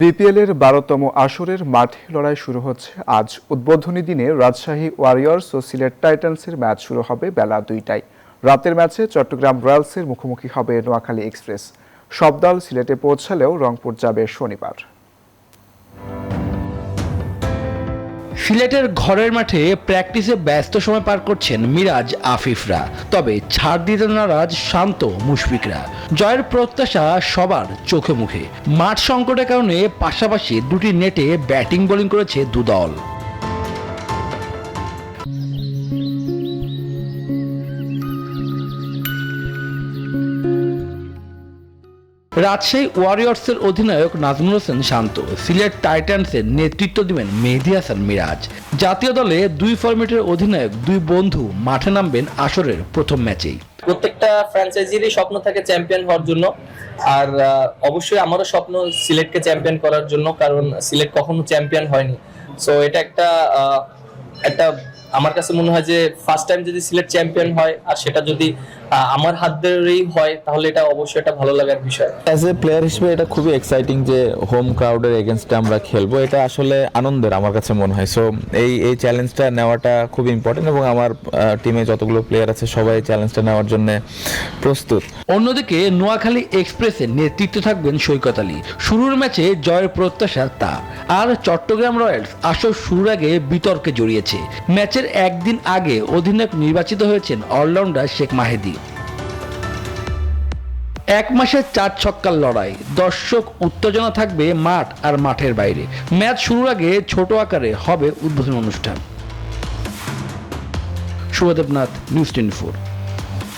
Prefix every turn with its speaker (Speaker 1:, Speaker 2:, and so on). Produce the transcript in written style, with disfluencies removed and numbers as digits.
Speaker 1: বিপিএলের ১২তম আসরের মাঠে লড়াই শুরু হচ্ছে আজ। উদ্বোধনী দিনে রাজশাহী ওয়ারিয়র্স ও সিলেট টাইটান্সের ম্যাচ শুরু হবে বেলা ২টায়। রাতের ম্যাচে চট্টগ্রাম রয়্যালসের মুখোমুখি হবে নোয়াখালী এক্সপ্রেস। সব দল সিলেটে পৌঁছালেও রংপুর যাবে শনিবার।
Speaker 2: সিলেটের ঘরের মাঠে প্র্যাকটিসে ব্যস্ত সময় পার করছেন মিরাজ আফিফরা, তবে ছাড় দিতে নারাজ শান্ত মুশফিকরা। জয়ের প্রত্যাশা সবার চোখে মুখে। মাঠ সংকটের কারণে পাশাপাশি দুটি নেটে ব্যাটিং বোলিং করেছে দুদল। রাজশাহী ওয়ারিয়র্সের অধিনায়ক নাজমুল হোসেন শান্ত, সিলেট টাইটান্সের নেতৃত্ব দিবেন মেহেদী হাসান মিরাজ। জাতীয় দলে দুই ফরম্যাটের অধিনায়ক দুই বন্ধু মাঠে নামবেন আসরের প্রথম ম্যাচেই।
Speaker 3: প্রত্যেকটা ফ্র্যাঞ্চাইজিরই স্বপ্ন থাকে চ্যাম্পিয়ন হওয়ার জন্য, আর অবশ্যই আমারও স্বপ্ন সিলেটকে চ্যাম্পিয়ন করার জন্য, কারণ সিলেট কখনো চ্যাম্পিয়ন হয়নি। সো এটা একটা আমার কাছে মনে হয় যে ফার্স্ট টাইম যদি সিলেট চ্যাম্পিয়ন হয়, আর সেটা যদি আমার হাত ধরেই হয়, তাহলে এটা অবশ্যই একটা ভালো লাগার বিষয়।
Speaker 4: অ্যাজ এ প্লেয়ার হিসেবে এটা খুবই এক্সাইটিং যে হোম ক্রাউডের এগেনস্টে আমরা খেলবো। এটা আসলে আনন্দের আমার কাছে মনে হয়। সো এই চ্যালেঞ্জটা নেওয়াটা খুব ইম্পর্টেন্ট, এবং আমার টিমে যতগুলো প্লেয়ার আছে সবাই চ্যালেঞ্জটা নেওয়ার জন্য প্রস্তুত।
Speaker 2: অন্যদিকে নোয়াখালী এক্সপ্রেসের নেতৃত্বে থাকবেন সৈকত আলী। শুরুর ম্যাচে জয়ের প্রত্যাশা তা। আর চট্টগ্রাম রয়্যালস আসর শুরুর আগে বিতর্কে জড়িয়েছে। ম্যাচের একদিন আগে অধিনায়ক নির্বাচিত হয়েছেন অলরাউন্ডার শেখ মাহেদী। এক মাসের 4 ছক্কার লড়াই, দর্শক উত্তেজনা থাকবে মাঠ আর মাঠের বাইরে। ম্যাচ শুরুর আগে ছোট আকারে হবে উদ্বোধনী অনুষ্ঠান। শুভ দেবনাথ, নিউজ 24।